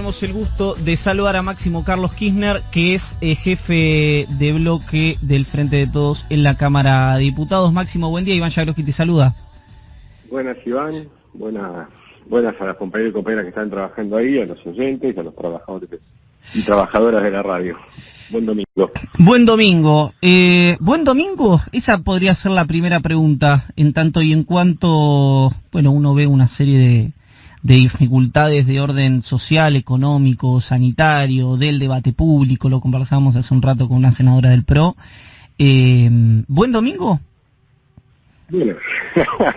tenemos el gusto de saludar a Máximo Carlos Kirchner, que es jefe de bloque del Frente de Todos en la Cámara de Diputados. Máximo, buen día. Iván Jagroski te saluda. Buenas, Iván. Buenas a las compañeros y compañeras que están trabajando ahí, a los oyentes, a los trabajadores y trabajadoras de la radio. Buen domingo. Buen domingo. ¿Buen domingo? Esa podría ser la primera pregunta, en tanto y en cuanto, bueno, uno ve una serie de dificultades de orden social, económico, sanitario, del debate público, lo conversábamos hace un rato con una senadora del PRO. ¿Buen domingo? Bueno,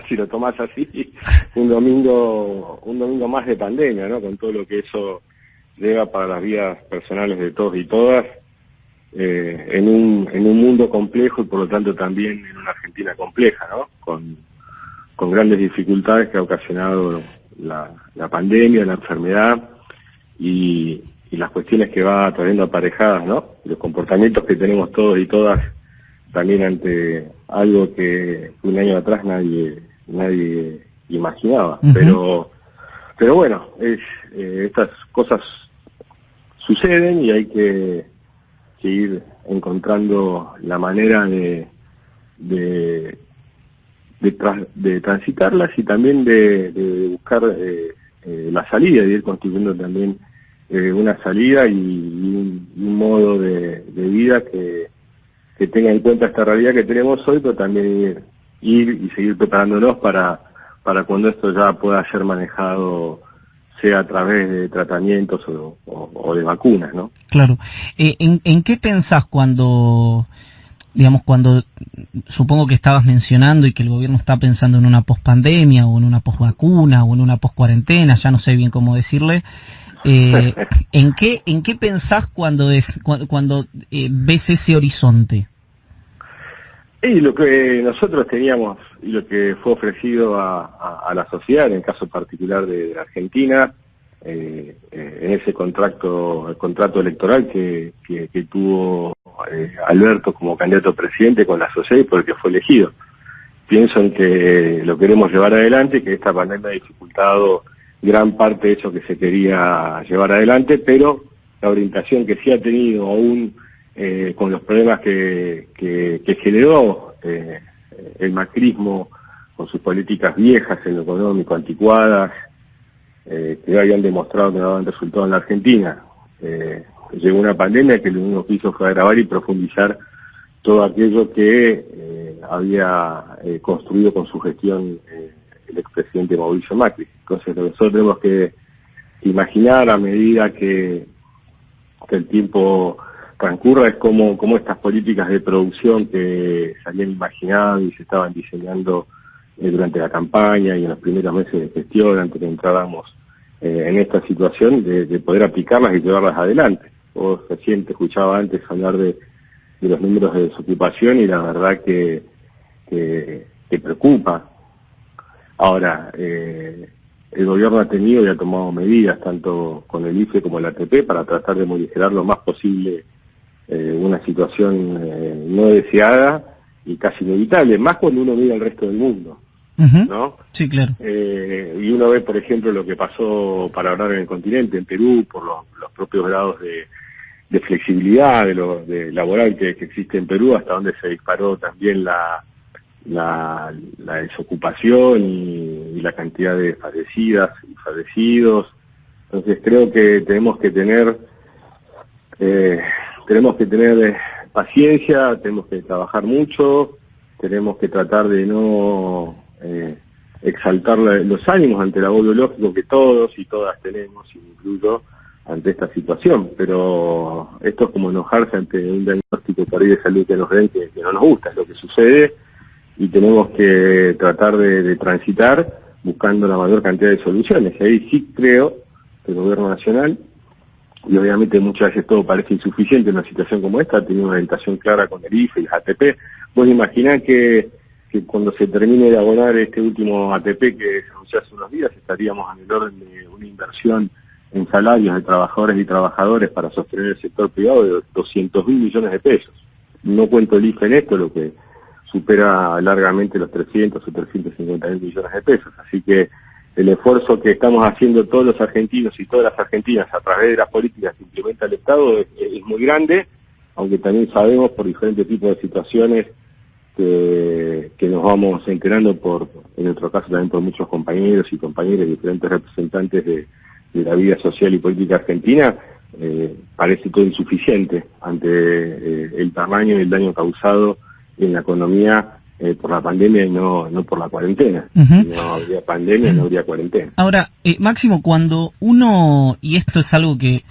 si lo tomás así, un domingo más de pandemia, ¿no? Con todo lo que eso lleva para las vidas personales de todos y todas, en un mundo complejo y por lo tanto también en una Argentina compleja, ¿no? Con grandes dificultades que ha ocasionado la pandemia, la enfermedad y las cuestiones que va trayendo aparejadas, ¿no? Los comportamientos que tenemos todos y todas también ante algo que un año atrás nadie imaginaba. Uh-huh. Pero bueno, estas cosas suceden y hay que ir encontrando la manera de transitarlas y también de buscar la salida, de ir construyendo también una salida y un modo de vida que tenga en cuenta esta realidad que tenemos hoy, pero también ir y seguir preparándonos para cuando esto ya pueda ser manejado, sea a través de tratamientos o de vacunas, ¿no? Claro. ¿En qué pensás cuando supongo que estabas mencionando y que el gobierno está pensando en una pospandemia o en una posvacuna o en una poscuarentena, ya no sé bien cómo decirle? ¿En qué pensás cuando ves ese horizonte? Y lo que nosotros teníamos y lo que fue ofrecido a la sociedad, en el caso particular de la Argentina, en ese el contrato electoral que tuvo Alberto como candidato a presidente con la sociedad y por el que fue elegido. Pienso en que lo queremos llevar adelante, que esta pandemia ha dificultado gran parte de eso que se quería llevar adelante, pero la orientación que sí ha tenido aún con los problemas que generó el macrismo con sus políticas viejas en lo económico, anticuadas, que habían demostrado que no daban resultado en la Argentina. Llegó una pandemia que lo único que hizo fue agravar y profundizar todo aquello que había construido con su gestión el expresidente Mauricio Macri. Entonces lo que nosotros tenemos que imaginar a medida que el tiempo transcurra es como estas políticas de producción que se habían imaginado y se estaban diseñando durante la campaña y en los primeros meses de gestión, antes que entráramos en esta situación, de poder aplicarlas y llevarlas adelante. Vos recién te escuchaba antes hablar de los números de desocupación y la verdad que preocupa. Ahora, el gobierno ha tenido y ha tomado medidas, tanto con el IFE como el ATP, para tratar de modificar lo más posible una situación no deseada y casi inevitable, más cuando uno mira al resto del mundo, ¿no? Sí, claro. Y uno ve, por ejemplo, lo que pasó, para hablar en el continente, en Perú, por los propios grados de flexibilidad de laboral que existe en Perú, hasta donde se disparó también la desocupación y la cantidad de fallecidas y fallecidos. Entonces creo que tenemos que tener paciencia, tenemos que trabajar mucho, tenemos que tratar de no exaltar los ánimos ante el agobio lógico que todos y todas tenemos, incluyo, ante esta situación. Pero esto es como enojarse ante un diagnóstico por ahí de salud que nos den que no nos gusta, es lo que sucede, y tenemos que tratar de transitar buscando la mayor cantidad de soluciones. Y ahí sí creo que el gobierno nacional, y obviamente muchas veces todo parece insuficiente en una situación como esta, ha tenido una orientación clara con el IFE y el ATP. Vos imaginás que cuando se termine de abonar este último ATP que se anunció hace unos días, estaríamos en el orden de una inversión en salarios de trabajadores y trabajadores para sostener el sector privado de 200.000 millones de pesos. No cuento el IFE en esto, lo que supera largamente los 300 o 350.000 millones de pesos. Así que el esfuerzo que estamos haciendo todos los argentinos y todas las argentinas a través de las políticas que implementa el Estado es muy grande, aunque también sabemos por diferentes tipos de situaciones que nos vamos enterando en nuestro caso también por muchos compañeros y compañeras, diferentes representantes de la vida social y política argentina, parece todo insuficiente ante el tamaño y el daño causado en la economía por la pandemia y no por la cuarentena. Si no habría pandemia, no habría cuarentena. Ahora, Máximo, cuando uno, y esto es algo que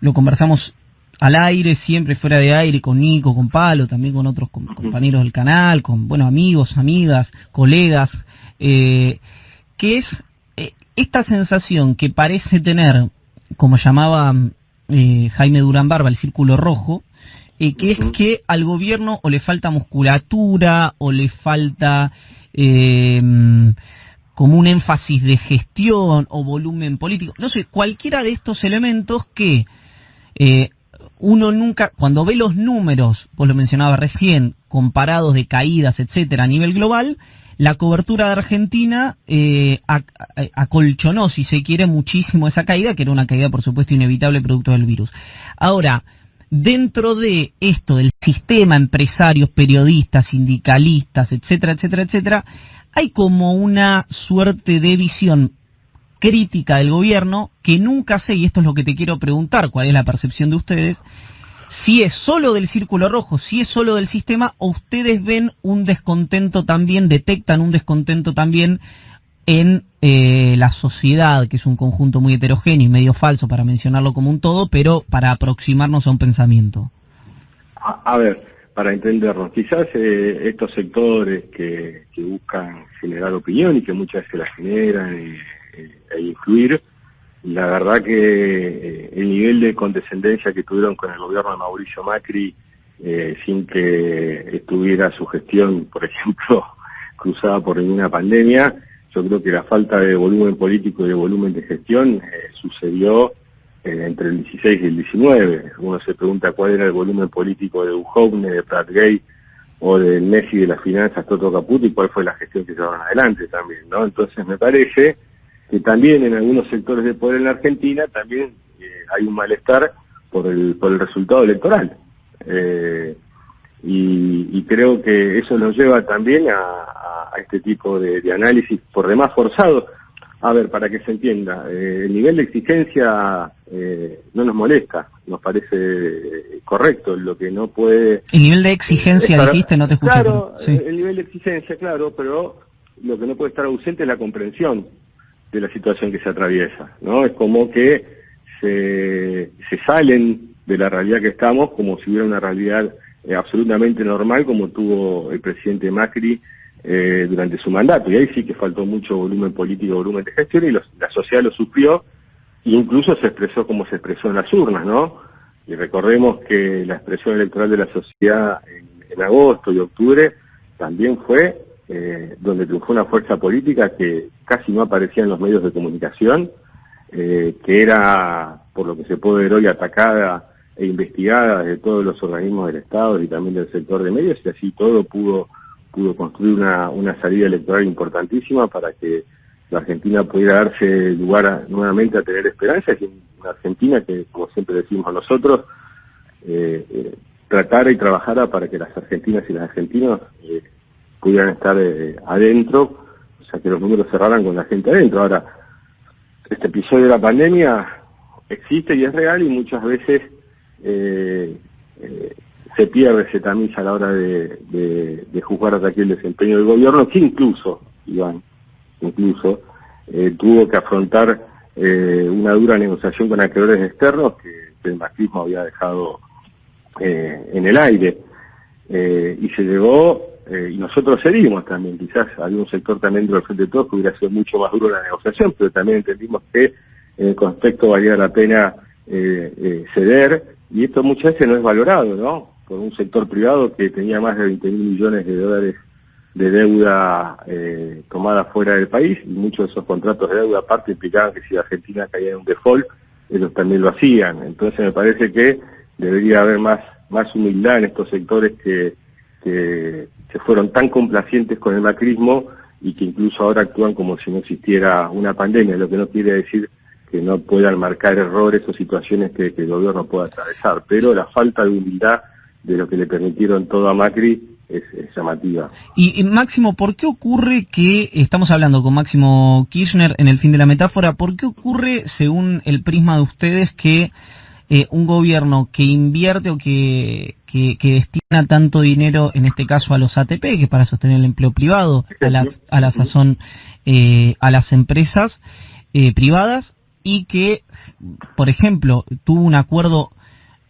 lo conversamos al aire, siempre fuera de aire, con Nico, con Palo, también con otros compañeros del canal, con amigos, amigas, colegas, que es esta sensación que parece tener, como llamaba Jaime Durán Barba, el círculo rojo, que es que al gobierno o le falta musculatura o le falta como un énfasis de gestión o volumen político, no sé, cualquiera de estos elementos que uno nunca, cuando ve los números, vos lo mencionabas recién, comparados de caídas, etcétera, a nivel global, la cobertura de Argentina acolchonó, si se quiere, muchísimo esa caída, que era una caída, por supuesto, inevitable producto del virus. Ahora, dentro de esto, del sistema, empresarios, periodistas, sindicalistas, etcétera, etcétera, etcétera, hay como una suerte de visión crítica del gobierno que nunca sé, y esto es lo que te quiero preguntar, cuál es la percepción de ustedes, si es solo del círculo rojo, si es solo del sistema, o ustedes ven un descontento también, detectan un descontento también en la sociedad, que es un conjunto muy heterogéneo y medio falso para mencionarlo como un todo, pero para aproximarnos a un pensamiento. A ver, para entendernos, quizás estos sectores que buscan generar opinión y que muchas veces la generan e influir, la verdad que el nivel de condescendencia que tuvieron con el gobierno de Mauricio Macri, sin que estuviera su gestión, por ejemplo, cruzada por ninguna pandemia, yo creo que la falta de volumen político y de volumen de gestión sucedió entre el 16 y el 19. Uno se pregunta cuál era el volumen político de Duhovne, de Pratgate o del Messi de las finanzas, Toto Caputo, y cuál fue la gestión que llevaron adelante también, ¿no? Entonces me parece que también en algunos sectores de poder en la Argentina también hay un malestar por el resultado electoral. Y creo que eso nos lleva también a este tipo de análisis por demás forzado. A ver, para que se entienda, el nivel de exigencia no nos molesta, nos parece correcto, lo que no puede... El nivel de exigencia, dijiste, no te escuché. Claro, sí. El nivel de exigencia, claro, pero lo que no puede estar ausente es la comprensión de la situación que se atraviesa, ¿no? Es como que se salen de la realidad que estamos como si hubiera una realidad absolutamente normal como tuvo el presidente Macri durante su mandato, y ahí sí que faltó mucho volumen político, volumen de gestión, y la sociedad lo sufrió, e incluso se expresó como se expresó en las urnas, ¿no? Y recordemos que la expresión electoral de la sociedad en agosto y octubre también fue donde triunfó una fuerza política que casi no aparecía en los medios de comunicación, que era, por lo que se puede ver hoy, atacada e investigada de todos los organismos del Estado y también del sector de medios, y así todo pudo construir una salida electoral importantísima para que la Argentina pudiera darse lugar nuevamente a tener esperanza, y una Argentina que, como siempre decimos nosotros, tratara y trabajara para que las argentinas y los argentinos pudieran estar adentro, o sea, que los números cerraran con la gente adentro. Ahora, este episodio de la pandemia existe y es real, y muchas veces se pierde ese tamiz a la hora de juzgar hasta aquí el desempeño del gobierno, que incluso, Iván, tuvo que afrontar una dura negociación con acreedores externos que el macrismo había dejado en el aire, y se llegó, y nosotros cedimos también, quizás había un sector también del Frente de Todos que hubiera sido mucho más duro la negociación, pero también entendimos que en el contexto valía la pena ceder, y esto muchas veces no es valorado, ¿no? Por un sector privado que tenía más de 20.000 millones de dólares de deuda tomada fuera del país, y muchos de esos contratos de deuda aparte implicaban que si Argentina caía en un default, ellos también lo hacían. Entonces me parece que debería haber más humildad en estos sectores que fueron tan complacientes con el macrismo y que incluso ahora actúan como si no existiera una pandemia, lo que no quiere decir que no puedan marcar errores o situaciones que el gobierno pueda atravesar, pero la falta de humildad de lo que le permitieron todo a Macri es llamativa. Y Máximo, ¿por qué ocurre que, estamos hablando con Máximo Kirchner en el fin de la metáfora, ¿por qué ocurre, según el prisma de ustedes, que un gobierno que invierte o que destina tanto dinero, en este caso a los ATP, que es para sostener el empleo privado, a la sazón a las empresas privadas, y que, por ejemplo, tuvo un acuerdo,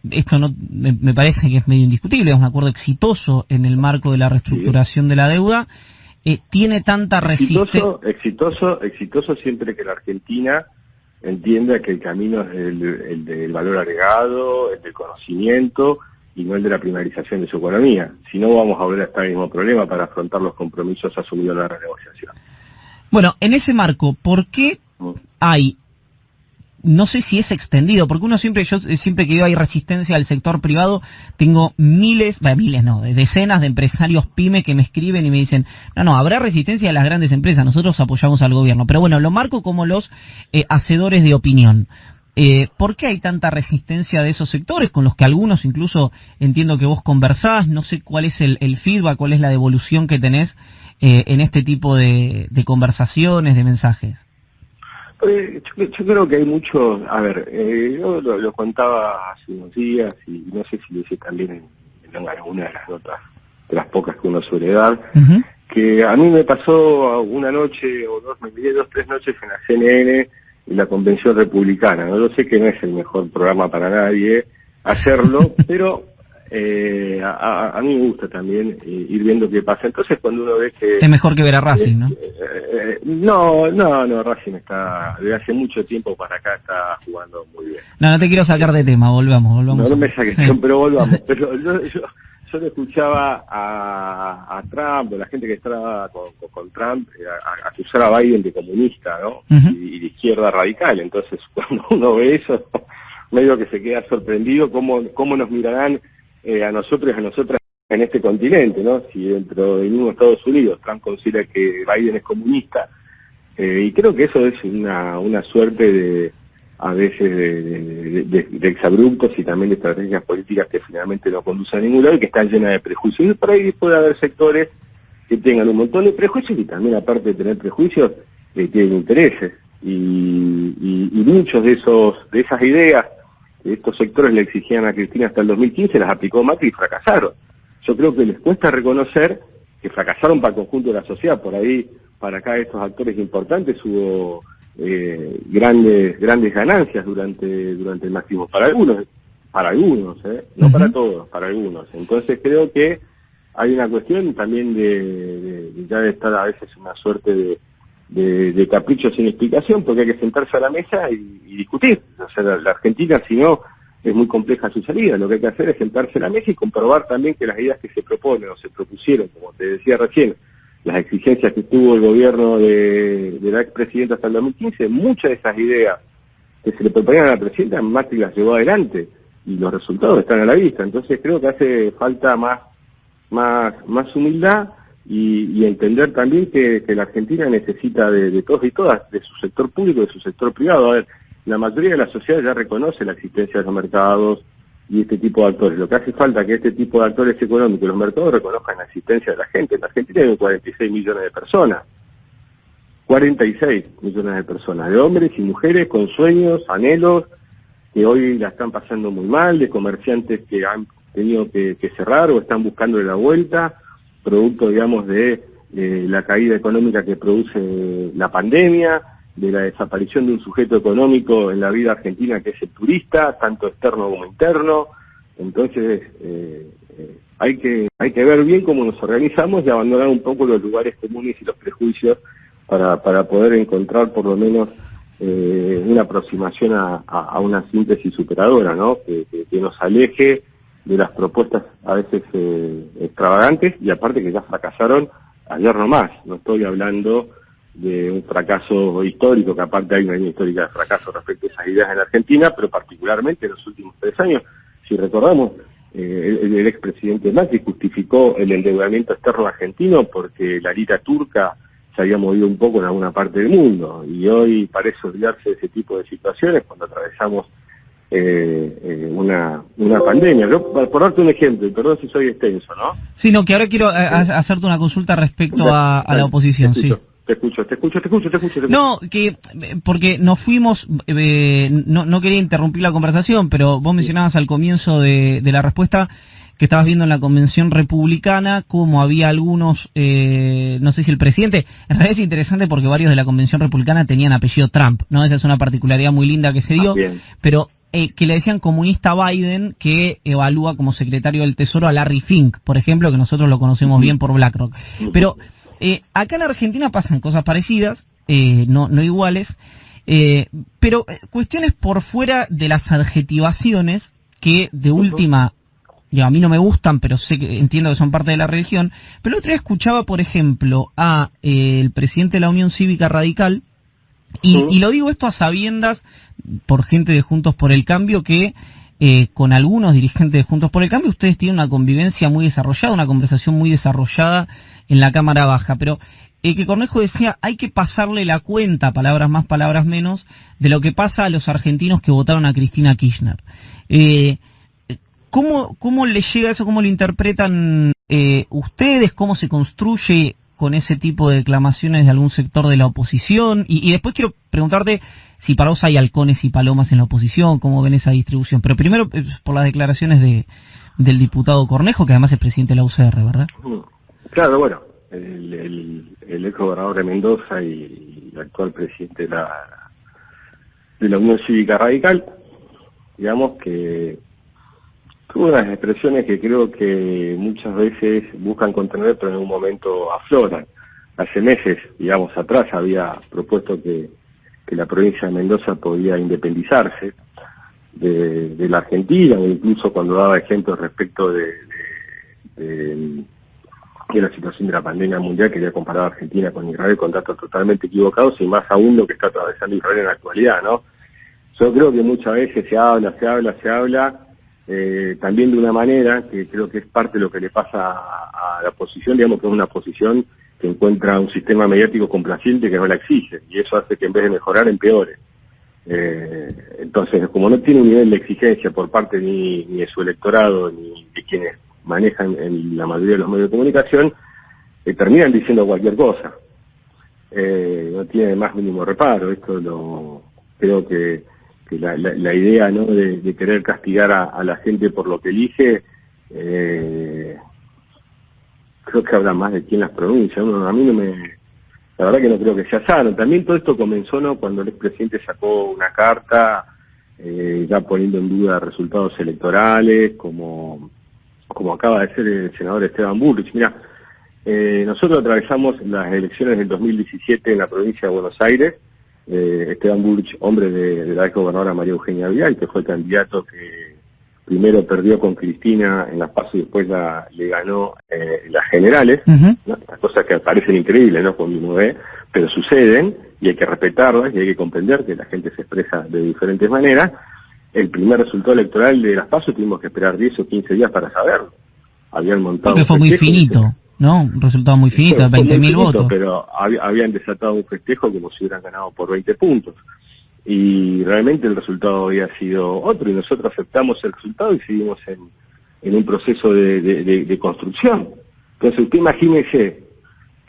esto no me parece que es medio indiscutible, es un acuerdo exitoso en el marco de la reestructuración de la deuda, tiene tanta resistencia? Exitoso siempre que la Argentina entienda que el camino es el del valor agregado, el del conocimiento, y no el de la primarización de su economía. Si no, vamos a volver a estar en el mismo problema para afrontar los compromisos asumidos en la renegociación. Bueno, en ese marco, ¿por qué hay, no sé si es extendido, porque yo siempre que veo hay resistencia al sector privado, tengo decenas de empresarios pyme que me escriben y me dicen, no, habrá resistencia de las grandes empresas, nosotros apoyamos al gobierno, pero bueno, lo marco como los hacedores de opinión. ¿Por qué hay tanta resistencia de esos sectores, con los que algunos incluso entiendo que vos conversás? No sé cuál es el feedback, cuál es la devolución que tenés en este tipo de conversaciones, de mensajes. Yo creo que hay muchos, yo lo contaba hace unos días y no sé si lo hice también en alguna de las notas, de las pocas que uno suele dar, que a mí me pasó una noche o dos, me miré 2-3 noches en la CNN y la Convención Republicana, ¿no? Yo sé que no es el mejor programa para nadie hacerlo, pero a mí me gusta también ir viendo qué pasa. Entonces cuando uno ve que... Es mejor que ver a Racing, ¿no? No, Racing está, desde hace mucho tiempo para acá está jugando muy bien. No te quiero sacar de tema, volvamos. No me saques, pero volvamos. Pero yo le escuchaba a Trump, o la gente que estaba con Trump, acusar a Biden de comunista, ¿no? Y de izquierda radical. Entonces cuando uno ve eso, medio que se queda sorprendido cómo nos mirarán a nosotros y a nosotras en este continente, ¿no? Si dentro del mismo Estados Unidos Trump considera que Biden es comunista, y creo que eso es una suerte de, a veces, de exabruptos y también de estrategias políticas que finalmente no conducen a ningún lado y que están llenas de prejuicios. Y por ahí puede haber sectores que tengan un montón de prejuicios y también, aparte de tener prejuicios, tienen intereses. Y muchos de esas ideas que estos sectores le exigían a Cristina hasta el 2015, las aplicó Macri y fracasaron. Yo creo que les cuesta reconocer que fracasaron para el conjunto de la sociedad. Por ahí, para acá, estos actores importantes hubo grandes ganancias durante el máximo. Para algunos, no para todos, para algunos. Entonces creo que hay una cuestión también de ya de estar a veces una suerte de capricho sin explicación, porque hay que sentarse a la mesa y discutir. O sea, la Argentina, si no, es muy compleja su salida. Lo que hay que hacer es sentarse a la mesa y comprobar también que las ideas que se proponen o se propusieron, como te decía recién, las exigencias que tuvo el gobierno de la expresidenta hasta el 2015, muchas de esas ideas que se le proponían a la presidenta, Macri las llevó adelante y los resultados están a la vista. Entonces creo que hace falta más humildad y entender también que la Argentina necesita de todos y todas, de su sector público y de su sector privado. A ver, la mayoría de la sociedad ya reconoce la existencia de los mercados y este tipo de actores. Lo que hace falta es que este tipo de actores económicos, los mercados, reconozcan la existencia de la gente. En la Argentina hay 46 millones de personas. 46 millones de personas, de hombres y mujeres con sueños, anhelos, que hoy la están pasando muy mal, de comerciantes que han tenido que cerrar o están buscando la vuelta, producto, digamos, de la caída económica que produce la pandemia, de la desaparición de un sujeto económico en la vida argentina que es el turista, tanto externo como interno. Entonces hay que ver bien cómo nos organizamos y abandonar un poco los lugares comunes y los prejuicios para poder encontrar por lo menos una aproximación a una síntesis superadora, ¿no? Que nos aleje de las propuestas a veces extravagantes y aparte que ya fracasaron ayer nomás. No estoy hablando de un fracaso histórico, que aparte hay una línea histórica de fracaso respecto a esas ideas en Argentina, pero particularmente en los últimos 3 años. Si recordamos, el expresidente Macri justificó el endeudamiento externo argentino porque la lira turca se había movido un poco en alguna parte del mundo, y hoy parece olvidarse de ese tipo de situaciones cuando atravesamos una pandemia. Yo, por darte un ejemplo, y perdón si soy extenso, ¿no? Sino que ahora quiero hacerte una consulta respecto a la oposición, sí. Te escucho. No, que porque nos fuimos, no quería interrumpir la conversación, pero vos mencionabas al comienzo de la respuesta que estabas viendo en la convención republicana, como había algunos, no sé si el presidente, en realidad es interesante porque varios de la convención republicana tenían apellido Trump, ¿no? Esa es una particularidad muy linda que se dio, pero que le decían comunista a Biden, que evalúa como secretario del Tesoro a Larry Fink, por ejemplo, que nosotros lo conocemos bien por BlackRock. Pero acá en Argentina pasan cosas parecidas, no iguales, pero cuestiones por fuera de las adjetivaciones que de última, a mí no me gustan, pero entiendo que son parte de la religión. Pero el otro día escuchaba, por ejemplo, a el presidente de la Unión Cívica Radical, y lo digo esto a sabiendas por gente de Juntos por el Cambio, que con algunos dirigentes de Juntos por el Cambio ustedes tienen una convivencia muy desarrollada, una conversación muy desarrollada en la Cámara Baja, pero que Cornejo decía, hay que pasarle la cuenta, palabras más, palabras menos, de lo que pasa a los argentinos que votaron a Cristina Kirchner. ¿Cómo le llega eso? ¿Cómo lo interpretan ustedes? ¿Cómo se construye con ese tipo de declamaciones de algún sector de la oposición? Y después quiero preguntarte si para vos hay halcones y palomas en la oposición, cómo ven esa distribución. Pero primero por las declaraciones del diputado Cornejo, que además es presidente de la UCR, ¿verdad? Claro, bueno, el ex gobernador de Mendoza y el actual presidente de la Unión Cívica Radical, digamos que tuvo unas expresiones que creo que muchas veces buscan contener, pero en un momento afloran. Hace meses, digamos, atrás había propuesto que la provincia de Mendoza podía independizarse de la Argentina, o incluso cuando daba ejemplos respecto de la situación de la pandemia mundial, quería comparar a Argentina con Israel con datos totalmente equivocados, y más aún lo que está atravesando Israel en la actualidad, ¿no? Yo creo que muchas veces se habla, también de una manera que creo que es parte de lo que le pasa a la oposición, digamos que es una oposición que encuentra un sistema mediático complaciente que no la exige, y eso hace que en vez de mejorar empeore. Entonces, como no tiene un nivel de exigencia por parte ni de su electorado ni de quienes manejan en la mayoría de los medios de comunicación, terminan diciendo cualquier cosa. No tiene más mínimo reparo. Esto creo que la idea, ¿no?, de querer castigar a la gente por lo que elige, creo que habla más de quién las pronuncia. A mí la verdad que no creo que sea sano. También todo esto comenzó, ¿no?, cuando el expresidente sacó una carta ya poniendo en duda resultados electorales, como acaba de ser el senador Esteban Bullrich. Mira, nosotros atravesamos las elecciones del 2017 en la provincia de Buenos Aires. Esteban Bullrich, hombre de la ex gobernadora María Eugenia Vidal, que fue el candidato que primero perdió con Cristina en las PASO y después le ganó las generales, ¿no? Estas cosas que parecen increíbles, ¿no?, cuando uno ve, pero suceden y hay que respetarlas y hay que comprender que la gente se expresa de diferentes maneras. El primer resultado electoral de las PASO tuvimos que esperar 10 o 15 días para saberlo. Habían montado... Porque fue muy finito, ¿no? Un resultado muy finito, de 20.000 votos. Pero habían desatado un festejo como si hubieran ganado por 20 puntos. Y realmente el resultado había sido otro, y nosotros aceptamos el resultado y seguimos en un proceso de construcción. Entonces usted imagínese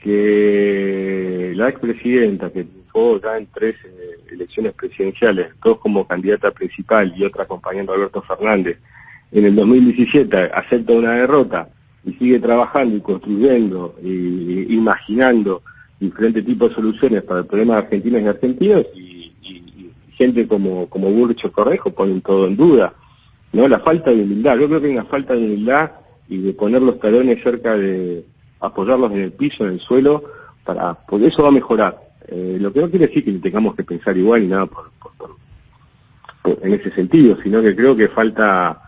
que la expresidenta, que triunfó ya en 3 elecciones presidenciales, 2 como candidata principal y otra acompañando a Alberto Fernández, en el 2017 acepta una derrota y sigue trabajando y construyendo y imaginando diferentes tipos de soluciones para el problema de argentinos y argentinos, y gente como Bullrich o Cornejo ponen todo en duda, ¿no? La falta de humildad. Yo creo que hay una falta de humildad y de poner los talones cerca de apoyarlos en el piso, en el suelo, porque eso va a mejorar. Lo que no quiere decir que tengamos que pensar igual y nada en ese sentido, sino que creo que faltan,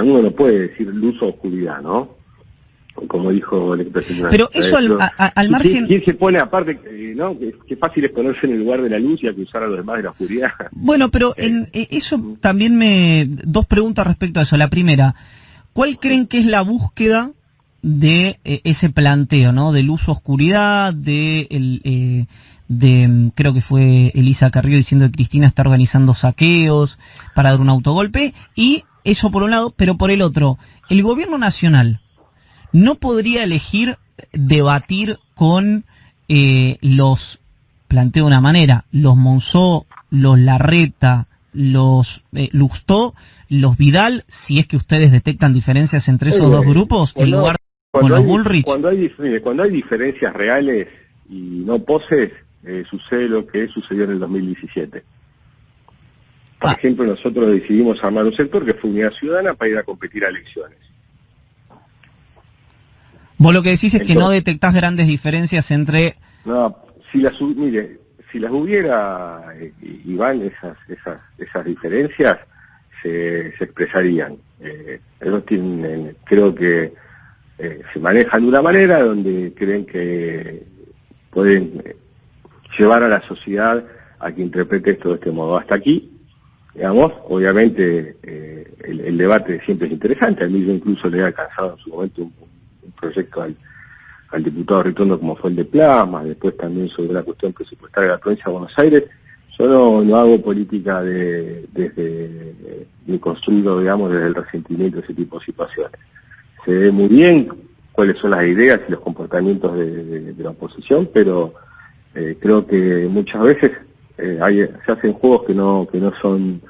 uno no puede decir luz o oscuridad, ¿no? Como dijo el expresidente. Pero eso al margen... ¿Quién se pone aparte, no? Qué fácil es ponerse en el lugar de la luz y acusar a los demás de la oscuridad. Bueno, pero eso también 2 preguntas respecto a eso. La primera, ¿cuál creen que es la búsqueda de ese planteo, ¿no? Del uso oscuridad, creo que fue Elisa Carrió diciendo que Cristina está organizando saqueos para dar un autogolpe, y eso por un lado, pero por el otro, el gobierno nacional no podría elegir debatir con planteo de una manera, los Monzó, los Larreta, los Lustó, los Vidal, si es que ustedes detectan diferencias entre esos dos grupos, en lugar de con los Bullrich. Cuando hay diferencias reales y no poses, sucede lo que sucedió en el 2017. Por ejemplo, nosotros decidimos armar un sector que fue Unidad Ciudadana para ir a competir a elecciones. Vos lo que decís es que no detectás grandes diferencias entre... No, si las hubiera, Iván, esas diferencias se expresarían. Ellos creo que se manejan de una manera donde creen que pueden llevar a la sociedad a que interprete esto de este modo. Hasta aquí, digamos, obviamente el debate siempre es interesante. A mí yo incluso le he alcanzado en su momento un proyecto al diputado Ritondo como fue el de Plasma, después también sobre la cuestión presupuestaria de la provincia de Buenos Aires. Yo no hago política ni construido, digamos, desde el resentimiento, ese tipo de situaciones. Se ve muy bien cuáles son las ideas y los comportamientos de la oposición, pero creo que muchas veces se hacen juegos que no son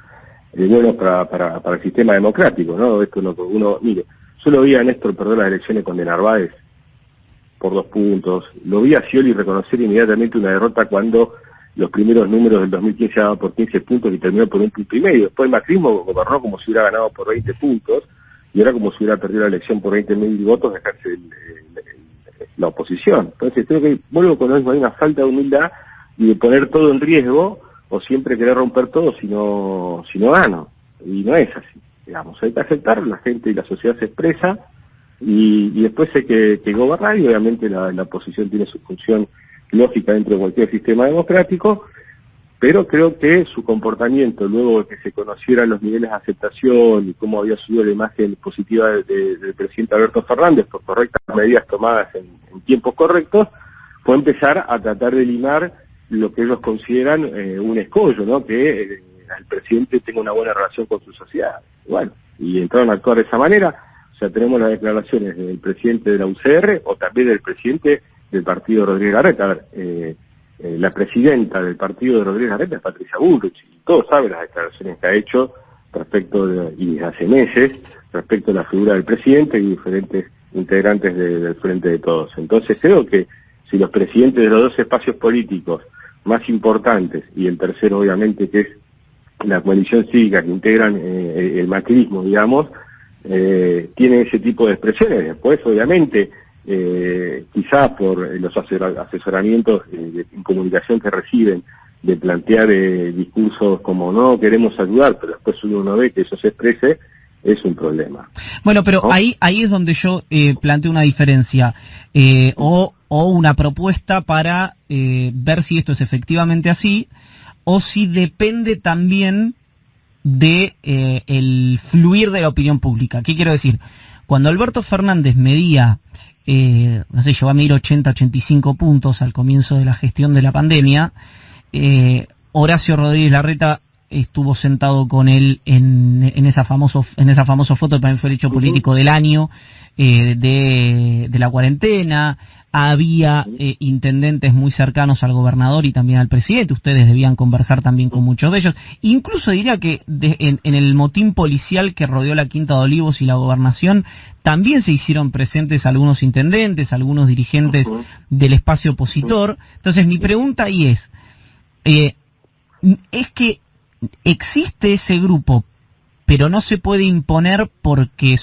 buenos para el sistema democrático, ¿no? Esto mire, yo lo vi a Néstor perder las elecciones con De Narváez por 2 puntos, lo vi a Scioli reconocer inmediatamente una derrota cuando los primeros números del 2015 daban por 15 puntos y terminó por 1,5 puntos. Después el macrismo gobernó como si hubiera ganado por 20 puntos y era como si hubiera perdido la elección por 20.000 votos, dejarse la oposición. Entonces creo que vuelvo con eso, hay una falta de humildad y de poner todo en riesgo o siempre querer romper todo si no gano. Y no es así, digamos, hay que aceptar, la gente y la sociedad se expresa y después hay que gobernar y obviamente la oposición tiene su función lógica dentro de cualquier sistema democrático, pero creo que su comportamiento, luego de que se conocieran los niveles de aceptación y cómo había subido la imagen positiva del presidente Alberto Fernández por correctas medidas tomadas en tiempos correctos, fue empezar a tratar de limar lo que ellos consideran un escollo, ¿no? Que el presidente tenga una buena relación con su sociedad. Bueno, y entraron a actuar de esa manera. O sea, tenemos las declaraciones del presidente de la UCR o también del presidente del partido Rodríguez Larreta. A ver, la presidenta del partido de Rodríguez Larreta es Patricia Bullrich, y todos saben las declaraciones que ha hecho y hace meses, respecto a la figura del presidente y diferentes integrantes del Frente de Todos. Entonces creo que si los presidentes de los 2 espacios políticos más importantes, y el tercero obviamente que es la coalición cívica que integran el macrismo, digamos, tienen ese tipo de expresiones, después obviamente quizás por los asesoramientos en comunicación que reciben de plantear discursos como no queremos ayudar, pero después uno no ve que eso se exprese, es un problema. Bueno, pero ¿no? ahí es donde yo planteo una diferencia o una propuesta para ver si esto es efectivamente así o si depende también de el fluir de la opinión pública. ¿Qué quiero decir? Cuando Alberto Fernández medía, no sé, llegó a medir 85 puntos al comienzo de la gestión de la pandemia, Horacio Rodríguez Larreta estuvo sentado con él en esa famosa foto que también fue el hecho político del año de la cuarentena. Había intendentes muy cercanos al gobernador y también al presidente. Ustedes debían conversar también con muchos de ellos. Incluso diría que en el motín policial que rodeó la Quinta de Olivos y la gobernación también se hicieron presentes algunos intendentes, algunos dirigentes del espacio opositor. Entonces mi pregunta ahí es que existe ese grupo, pero no se puede imponer porque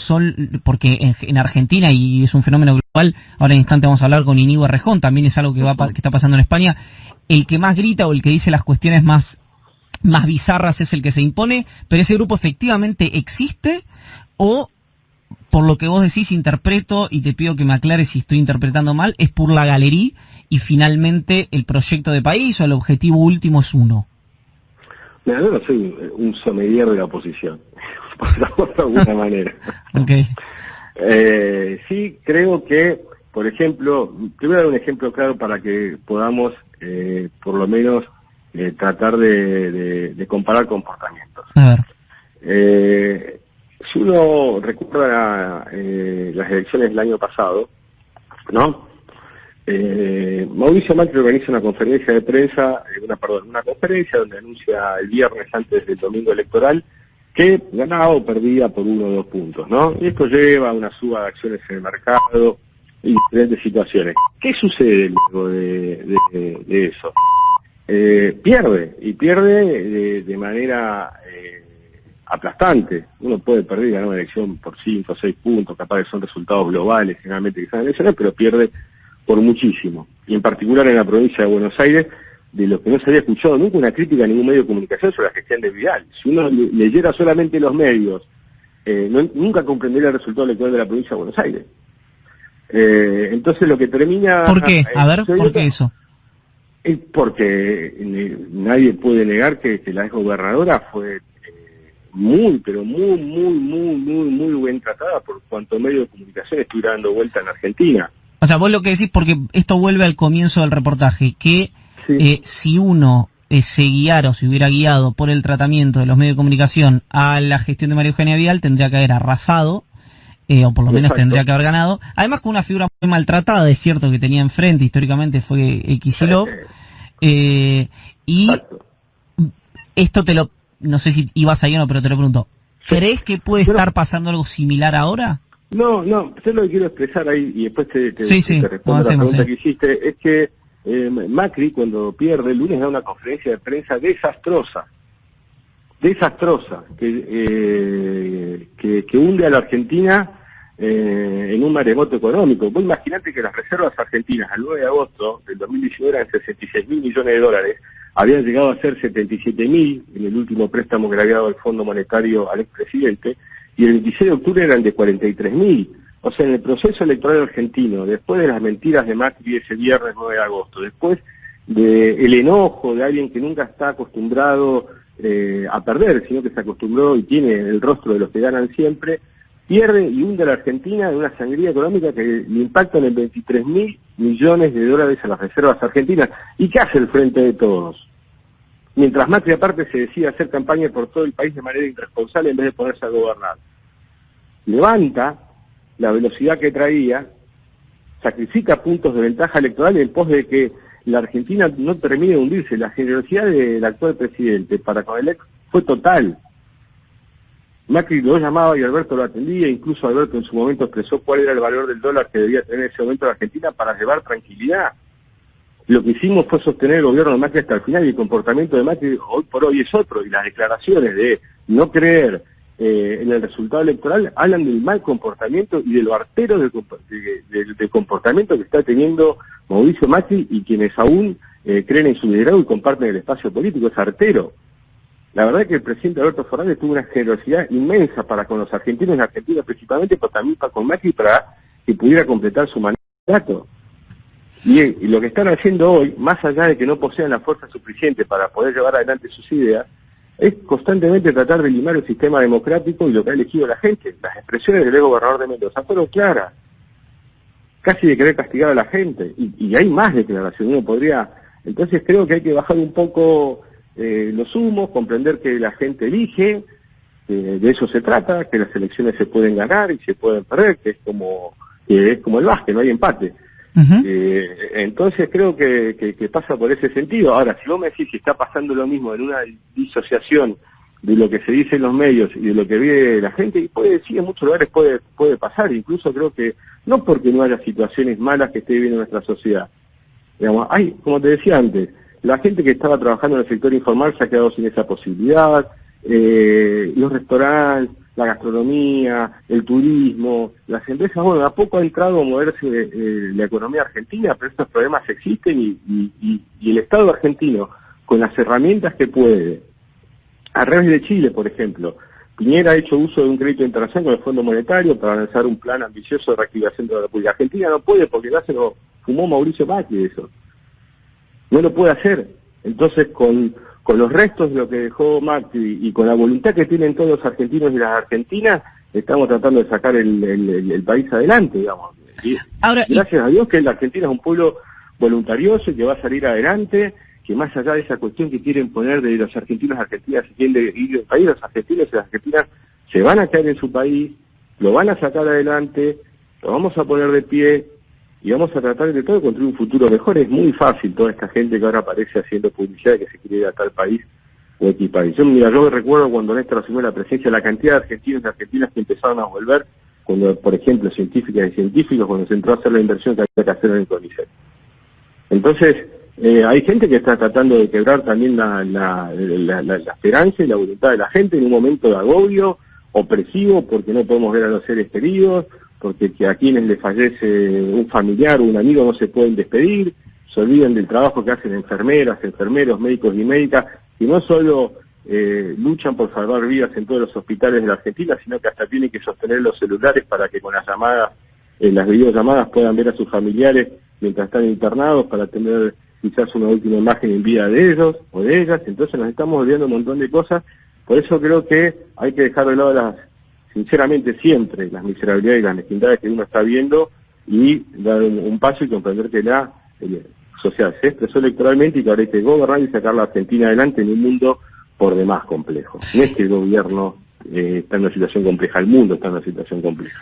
en Argentina, y es un fenómeno global, ahora en instante vamos a hablar con Íñigo Errejón, también es algo que está pasando en España, el que más grita o el que dice las cuestiones más bizarras es el que se impone, pero ese grupo efectivamente existe, o por lo que vos decís, interpreto, y te pido que me aclares si estoy interpretando mal, es por la galería y finalmente el proyecto de país o el objetivo último es uno. Mira, yo no soy un sommelier de la oposición, por decirlo de alguna manera. Okay. Sí, creo que, por ejemplo, te voy a dar un ejemplo claro para que podamos, por lo menos, tratar de comparar comportamientos. A ver. Si uno recuerda las elecciones del año pasado, ¿no? Mauricio Macri organiza una conferencia de prensa, una conferencia donde anuncia el viernes antes del domingo electoral que ganaba o perdía por 1 o 2 puntos, ¿no? Y esto lleva a una suba de acciones en el mercado y diferentes situaciones. ¿Qué sucede luego de eso? Pierde de manera aplastante. Uno puede perder y ganar una elección por 5 o 6 puntos, capaz que son resultados globales generalmente que son elecciones, pero pierde por muchísimo. Y en particular en la provincia de Buenos Aires, de lo que no se había escuchado nunca una crítica a ningún medio de comunicación sobre la gestión de Vidal. Si uno leyera solamente los medios, nunca comprendería el resultado electoral de la provincia de Buenos Aires. Entonces lo que termina... ¿Por qué? A ver, ¿por qué eso? Es porque nadie puede negar que la exgobernadora fue muy, pero muy bien tratada por cuanto medio de comunicación estuviera dando vuelta en Argentina. O sea, vos lo que decís, porque esto vuelve al comienzo del reportaje, que sí. Si uno se guiara o se hubiera guiado por el tratamiento de los medios de comunicación a la gestión de María Eugenia Vidal, tendría que haber arrasado, o por lo menos tendría que haber ganado. Además, con una figura muy maltratada, es cierto que tenía enfrente, históricamente fue Kicillof, y esto no sé si ibas ahí o no, pero te lo pregunto. ¿Crees que puede estar pasando algo similar ahora? No, yo lo que quiero expresar ahí, y después te respondo la pregunta que hiciste, es que Macri, cuando pierde el lunes, da una conferencia de prensa desastrosa, que hunde a la Argentina en un maremoto económico. Vos imaginate que las reservas argentinas al 9 de agosto del 2019 eran 66.000 millones de dólares, habían llegado a ser 77.000 en el último préstamo que le había dado el Fondo Monetario al expresidente, y el 26 de octubre eran de 43.000. O sea, en el proceso electoral argentino, después de las mentiras de Macri ese viernes 9 de agosto, después del enojo de alguien que nunca está acostumbrado a perder, sino que se acostumbró y tiene el rostro de los que ganan siempre, pierde y hunde a la Argentina en una sangría económica que le impacta en 23.000 millones de dólares a las reservas argentinas. ¿Y qué hace el Frente de Todos? Mientras Macri aparte se decide hacer campaña por todo el país de manera irresponsable en vez de ponerse a gobernar. Levanta la velocidad que traía, sacrifica puntos de ventaja electoral en pos de que la Argentina no termine de hundirse. La generosidad del actual presidente para con el ex fue total. Macri lo llamaba y Alberto lo atendía, incluso Alberto en su momento expresó cuál era el valor del dólar que debía tener en ese momento la Argentina para llevar tranquilidad. Lo que hicimos fue sostener el gobierno de Macri hasta el final, y el comportamiento de Macri hoy por hoy es otro, y las declaraciones de no creer en el resultado electoral hablan del mal comportamiento y de lo artero del comportamiento que está teniendo Mauricio Macri y quienes aún creen en su liderazgo y comparten el espacio político. Es artero. La verdad es que el presidente Alberto Fernández tuvo una generosidad inmensa para con los argentinos y argentinas principalmente, pero también para con Macri para que pudiera completar su mandato. Y lo que están haciendo hoy, más allá de que no posean la fuerza suficiente para poder llevar adelante sus ideas, es constantemente tratar de limar el sistema democrático y lo que ha elegido la gente. Las expresiones del ex gobernador de Mendoza fueron claras, casi de querer castigar a la gente, y hay más declaraciones, uno podría... Entonces creo que hay que bajar un poco los humos, comprender que la gente elige, de eso se trata, que las elecciones se pueden ganar y se pueden perder, que es como el básquet, no hay empate. Entonces creo que pasa por ese sentido. Ahora, si vos me decís si está pasando lo mismo en una disociación de lo que se dice en los medios y de lo que vive la gente, y sí, en muchos lugares puede pasar, incluso creo que no porque no haya situaciones malas que esté viviendo nuestra sociedad. Digamos, como te decía antes, la gente que estaba trabajando en el sector informal se ha quedado sin esa posibilidad, los restaurantes, la gastronomía, el turismo, las empresas, bueno, a poco ha entrado a moverse la economía argentina, pero estos problemas existen y el Estado argentino, con las herramientas que puede, a revés de Chile, por ejemplo, Piñera ha hecho uso de un crédito internacional con el Fondo Monetario para lanzar un plan ambicioso de reactivación de la República. Argentina no puede porque ya se lo fumó Mauricio Macri eso. No lo puede hacer. Entonces, con los restos de lo que dejó Macri y con la voluntad que tienen todos los argentinos y las argentinas, estamos tratando de sacar el país adelante, digamos. Y Ahora, gracias a Dios que la Argentina es un pueblo voluntarioso y que va a salir adelante, que más allá de esa cuestión que quieren poner de los argentinos, argentinas, si quieren ir del país, los argentinos y las argentinas se van a quedar en su país, lo van a sacar adelante, lo vamos a poner de pie y vamos a tratar de todo de construir un futuro mejor. Es muy fácil toda esta gente que ahora aparece haciendo publicidad de que se quiere ir a tal país o X país. Yo me recuerdo cuando Néstor asumió la presidencia, la cantidad de argentinos y argentinas que empezaron a volver, cuando, por ejemplo, científicas y científicos, cuando se entró a hacer la inversión que había que hacer en el CONICET. Entonces, hay gente que está tratando de quebrar también la esperanza y la voluntad de la gente en un momento de agobio, opresivo, porque no podemos ver a los seres queridos, porque que a quienes les fallece un familiar o un amigo no se pueden despedir, se olvidan del trabajo que hacen enfermeras, enfermeros, médicos y médicas, y no solo luchan por salvar vidas en todos los hospitales de la Argentina, sino que hasta tienen que sostener los celulares para que con las llamadas, las videollamadas puedan ver a sus familiares mientras están internados, para tener quizás una última imagen en vida de ellos o de ellas. Entonces nos estamos olvidando un montón de cosas. Por eso creo que hay que dejar de lado sinceramente siempre las miserabilidades y las mezquindades que uno está viendo y dar un paso y comprender que la sociedad se expresó electoralmente y que ahora hay que gobernar y sacar la Argentina adelante en un mundo por demás complejo. No es que el gobierno está en una situación compleja, el mundo está en una situación compleja.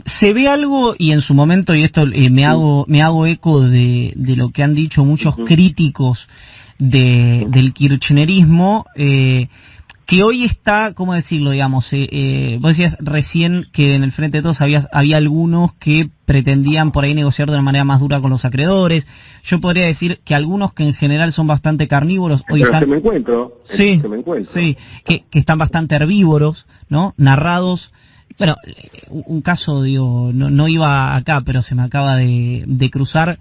Se ve algo, y en su momento, y esto me hago eco de lo que han dicho muchos críticos del kirchnerismo, que hoy está, ¿cómo decirlo? Digamos, vos decías recién que en el Frente de Todos había algunos que pretendían por ahí negociar de una manera más dura con los acreedores. Yo podría decir que algunos que en general son bastante carnívoros hoy están... me encuentro. Sí, que están bastante herbívoros, ¿no? Narrados. Bueno, un caso, digo, no iba acá, pero se me acaba de cruzar.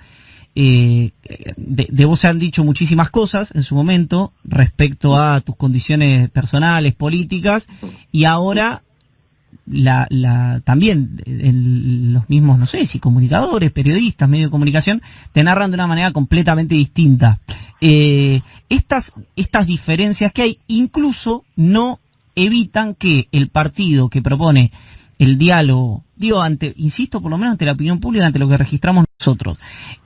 De vos se han dicho muchísimas cosas en su momento respecto a tus condiciones personales, políticas, y ahora también los mismos, no sé si comunicadores, periodistas, medios de comunicación, te narran de una manera completamente distinta. Estas diferencias que hay incluso no evitan que el partido que propone el diálogo, insisto, por lo menos ante la opinión pública, ante lo que registramos nosotros,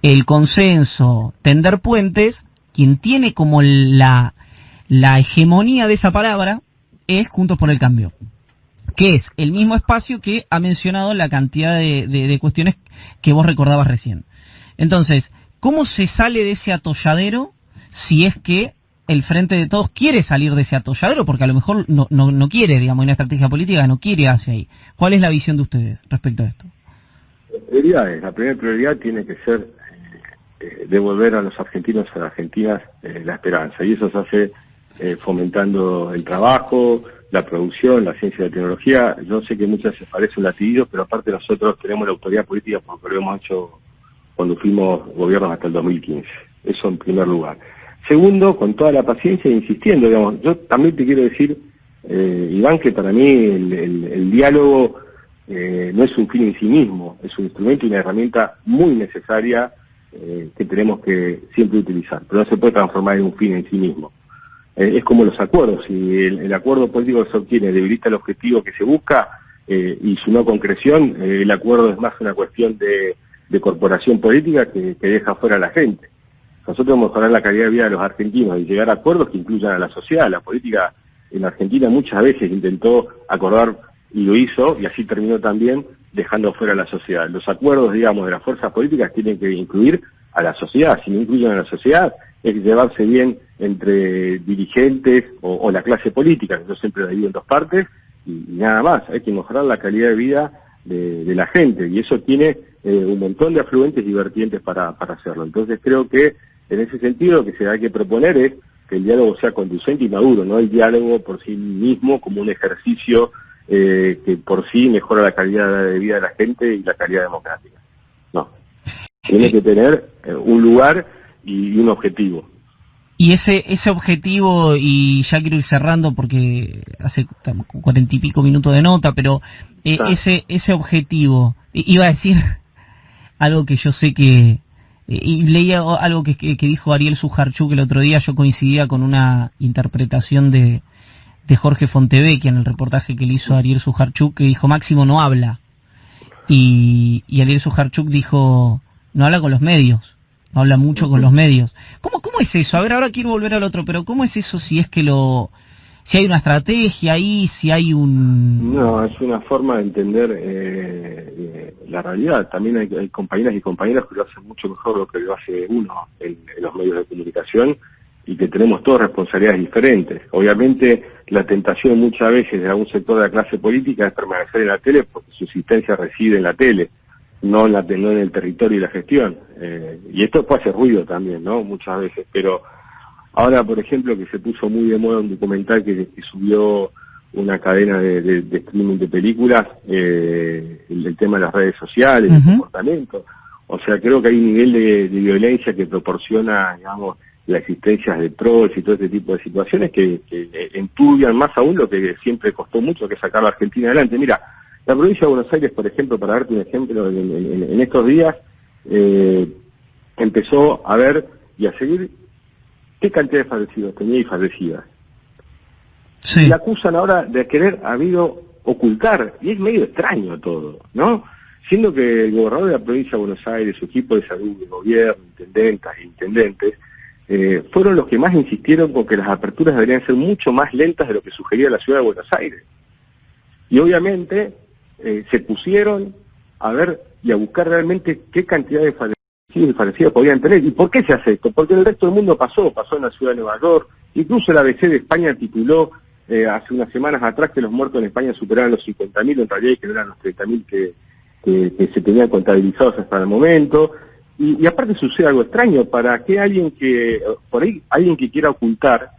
el consenso, tender puentes, quien tiene como la hegemonía de esa palabra es Juntos por el Cambio, que es el mismo espacio que ha mencionado la cantidad de cuestiones que vos recordabas recién. Entonces, ¿cómo se sale de ese atolladero si es que el Frente de Todos quiere salir de ese atolladero? Porque a lo mejor no quiere, digamos, una estrategia política no quiere hacia ahí. ¿Cuál es la visión de ustedes respecto a esto? Prioridades. La primera prioridad tiene que ser devolver a los argentinos y a las argentinas la esperanza, y eso se hace fomentando el trabajo, la producción, la ciencia y la tecnología. Yo sé que muchas veces parece un latido, pero aparte nosotros tenemos la autoridad política porque lo hemos hecho cuando fuimos gobiernos hasta el 2015. Eso en primer lugar. Segundo, con toda la paciencia e insistiendo, digamos. Yo también te quiero decir, Iván, que para mí el diálogo no es un fin en sí mismo, es un instrumento y una herramienta muy necesaria que tenemos que siempre utilizar, pero no se puede transformar en un fin en sí mismo. Es como los acuerdos, si el acuerdo político que se obtiene debilita el objetivo que se busca y su no concreción, el acuerdo es más una cuestión de corporación política que deja fuera a la gente. Nosotros vamos a mejorar la calidad de vida de los argentinos y llegar a acuerdos que incluyan a la sociedad. La política en Argentina muchas veces intentó acordar y lo hizo, y así terminó también dejando fuera a la sociedad. Los acuerdos, digamos, de las fuerzas políticas tienen que incluir a la sociedad. Si no incluyen a la sociedad, es llevarse bien entre dirigentes o la clase política, que yo siempre la divido en dos partes, y nada más. Hay que mejorar la calidad de vida de la gente, y eso tiene un montón de afluentes y vertientes para hacerlo. Entonces creo que en ese sentido lo que se hay que proponer es que el diálogo sea conducente y maduro, no el diálogo por sí mismo como un ejercicio que por sí mejora la calidad de vida de la gente y la calidad democrática. No. Tiene que tener un lugar y un objetivo. Y ese objetivo, y ya quiero ir cerrando porque hace 40 y pico minutos de nota, pero ese objetivo, iba a decir algo que yo sé que... y leía algo que dijo Ariel Sujarchuk el otro día, yo coincidía con una interpretación de de Jorge Fontevecchia en el reportaje que le hizo Ariel Sujarchuk, que dijo Máximo no habla. Y Ariel Sujarchuk dijo, no habla con los medios, no habla mucho con los medios. ¿Cómo es eso? A ver, ahora quiero volver al otro, pero ¿cómo es eso si es que si hay una estrategia ahí, si hay un... No, es una forma de entender la realidad. También hay compañeras y compañeros que lo hacen mucho mejor de lo que lo hace uno en los medios de comunicación, y que tenemos todas responsabilidades diferentes. Obviamente la tentación muchas veces de algún sector de la clase política es permanecer en la tele porque su existencia reside en la tele, no en el territorio y la gestión. Y esto puede hacer ruido también, ¿no? Muchas veces. Pero ahora, por ejemplo, que se puso muy de moda un documental que subió una cadena de streaming de películas, el tema de las redes sociales, el comportamiento. O sea, creo que hay un nivel de violencia que proporciona, digamos, la existencia de trolls y todo este tipo de situaciones que enturbian más aún lo que siempre costó mucho, que es sacar a la Argentina adelante. Mira, la provincia de Buenos Aires, por ejemplo, para darte un ejemplo, en estos días empezó a ver y a seguir qué cantidad de fallecidos tenía y fallecidas. Sí. Y la acusan ahora de querer habido ocultar, y es medio extraño todo, ¿no? Siendo que el gobernador de la provincia de Buenos Aires, su equipo de salud, de gobierno, intendentas e intendentes, fueron los que más insistieron con que las aperturas deberían ser mucho más lentas de lo que sugería la ciudad de Buenos Aires. Y obviamente se pusieron a ver y a buscar realmente qué cantidad de fallecidos y fallecidas podían tener. ¿Y por qué se hace esto? Porque en el resto del mundo pasó en la ciudad de Nueva York, incluso la ABC de España tituló hace unas semanas atrás que los muertos en España superaban los 50.000, en realidad que no eran los 30.000 que se tenían contabilizados hasta el momento. Y aparte sucede algo extraño, para que alguien que quiera ocultar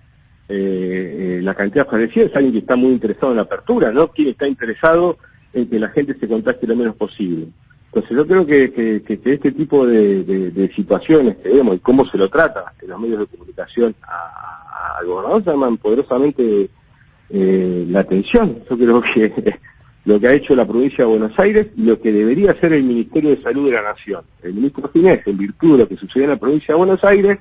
la cantidad de fallecidos es alguien que está muy interesado en la apertura, ¿no? Quien está interesado en que la gente se contagie lo menos posible. Entonces yo creo que este tipo de situaciones que vemos y cómo se lo trata en los medios de comunicación al gobernador llaman poderosamente la atención. Yo creo que lo que ha hecho la provincia de Buenos Aires y lo que debería hacer el Ministerio de Salud de la Nación. El ministro Ginés, en virtud de lo que sucedió en la provincia de Buenos Aires,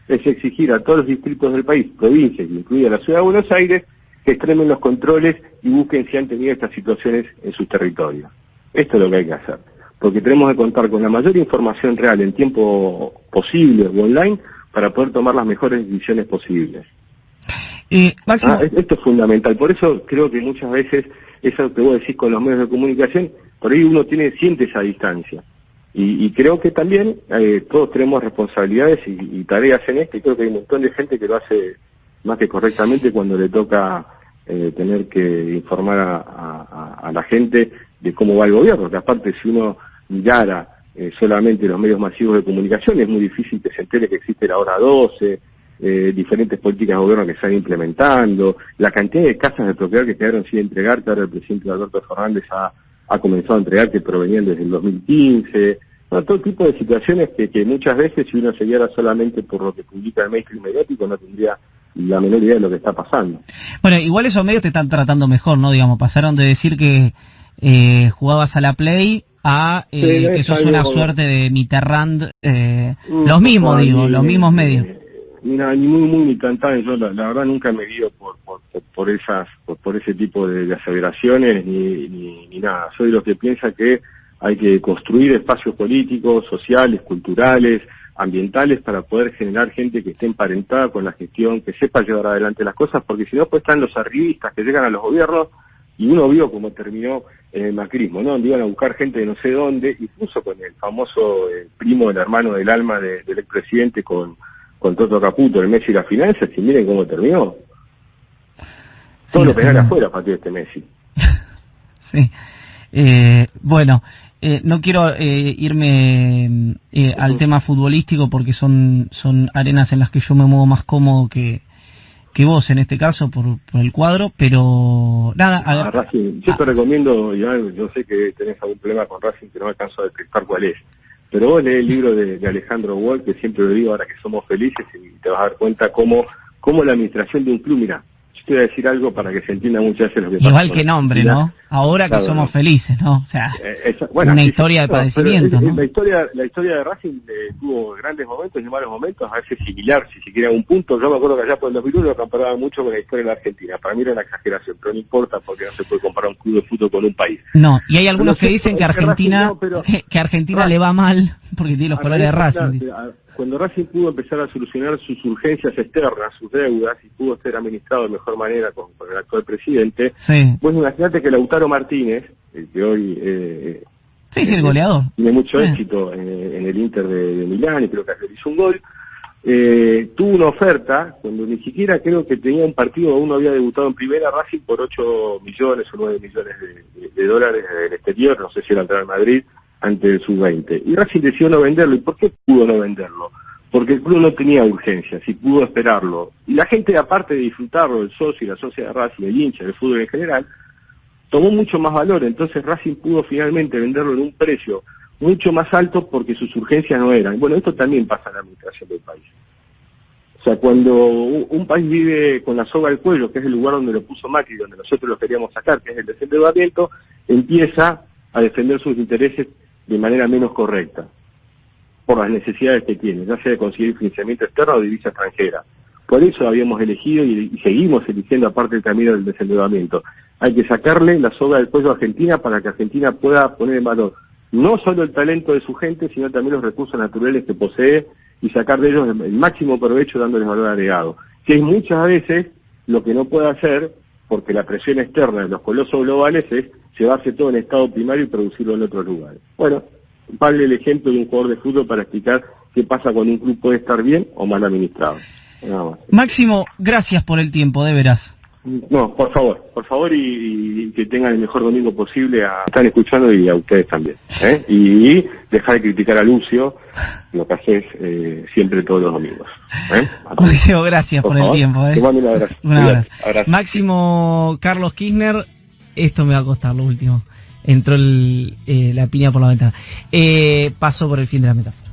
es exigir a todos los distritos del país, provincias, incluida la ciudad de Buenos Aires, que extremen los controles y busquen si han tenido estas situaciones en sus territorios. Esto es lo que hay que hacer, porque tenemos que contar con la mayor información real en tiempo posible o online para poder tomar las mejores decisiones posibles. Esto es fundamental, por eso creo que muchas veces, eso que vos decís con los medios de comunicación, por ahí uno siente esa distancia. Y creo que también todos tenemos responsabilidades y tareas en esto, y creo que hay un montón de gente que lo hace más que correctamente cuando le toca tener que informar a la gente de cómo va el gobierno, que aparte si uno mirara solamente los medios masivos de comunicación, es muy difícil que se entere que existe la hora 12, diferentes políticas de gobierno que se están implementando, la cantidad de casas de propiedad que quedaron sin entregar, que ahora el presidente Alberto Fernández ha comenzado a entregar, que provenían desde el 2015, bueno, todo tipo de situaciones que muchas veces si uno se guiara solamente por lo que publica el mainstream mediático no tendría la menor idea de lo que está pasando. Bueno, igual esos medios te están tratando mejor, ¿no? Digamos, pasaron de decir que jugabas a la Play a que eso es una suerte de Mitterrand, los mismos, los mismos medios. Mira, ni muy ni tan, yo la verdad nunca me guío por ese tipo de aseveraciones ni nada. Soy de los que piensa que hay que construir espacios políticos, sociales, culturales, ambientales para poder generar gente que esté emparentada con la gestión, que sepa llevar adelante las cosas, porque si no pues están los arribistas que llegan a los gobiernos y uno vio cómo terminó en el macrismo, ¿no? Donde iban a buscar gente de no sé dónde, incluso con el famoso primo del hermano del alma del expresidente con Toto Caputo, el Messi y las finanzas, y miren cómo terminó. Todo lo penal afuera pateó este Messi. Sí. Bueno, no quiero irme al tema futbolístico porque son arenas en las que yo me muevo más cómodo que vos en este caso por el cuadro, pero nada. Racing, yo te recomiendo, yo sé que tenés algún problema con Racing que no alcanzo a detectar cuál es, pero vos lees el libro de Alejandro Wall, que siempre lo digo ahora que somos felices, y te vas a dar cuenta cómo la administración de un club, mira, Yo te voy a decir algo para que se entienda muchas veces lo que pasa. Igual que nombre, ¿no? Ahora claro, que somos no. felices, ¿no? O sea, bueno, una sí, historia de no, padecimiento, ¿no? La historia de Racing tuvo grandes momentos y malos momentos, a veces similar, si siquiera un punto. Yo me acuerdo que allá por el 2001 lo comparaba mucho con la historia de la Argentina. Para mí era una exageración, pero no importa porque no se puede comparar un club de fútbol con un país. No, y hay algunos que Pero dicen que Racing Argentina, no, pero que Argentina le va mal porque tiene los colores de Racing. Cuando Racing pudo empezar a solucionar sus urgencias externas, sus deudas, y pudo ser administrado de mejor manera con el actual presidente, Sí. bueno, imagínate que Lautaro Martínez, el que hoy Sí, el goleador. tiene mucho éxito en el Inter de Milán y creo que ayer hizo un gol, tuvo una oferta cuando ni siquiera creo que tenía un partido, uno había debutado en primera Racing por 8 millones o 9 millones de dólares del exterior, no sé si era entrar al Madrid, ante el sub-20. Y Racing decidió no venderlo. ¿Y por qué pudo no venderlo? Porque el club no tenía urgencia, si pudo esperarlo. Y la gente, aparte de disfrutarlo, el socio y la socia de Racing, el hincha, del fútbol en general, tomó mucho más valor. Entonces Racing pudo finalmente venderlo en un precio mucho más alto porque sus urgencias no eran. Bueno, esto también pasa en la administración del país. O sea, cuando un país vive con la soga al cuello, que es el lugar donde lo puso Macri, donde nosotros lo queríamos sacar, que es el desendeudamiento, empieza a defender sus intereses de manera menos correcta, por las necesidades que tiene, ya sea de conseguir financiamiento externo o divisa extranjera. Por eso habíamos elegido y seguimos eligiendo aparte el camino del desendeudamiento. Hay que sacarle la soga del cuello a Argentina para que Argentina pueda poner en valor no solo el talento de su gente, sino también los recursos naturales que posee y sacar de ellos el máximo provecho dándoles valor agregado. Que es muchas veces lo que no puede hacer, porque la presión externa de los colosos globales es llevarse todo en estado primario y producirlo en otros lugares. Bueno, vale el ejemplo de un jugador de fútbol para explicar qué pasa cuando un club puede estar bien o mal administrado. Nada más. Máximo, gracias por el tiempo, de veras. No, por favor y que tengan el mejor domingo posible están escuchando y a ustedes también. Y dejar de criticar a Lucio, lo que haces siempre todos los domingos. Máximo, gracias por el tiempo. Te mando un abrazo. Un abrazo. Máximo Carlos Kirchner. Esto me va a costar lo último. Entró la piña por la ventana. Pasó por el fin de la metáfora.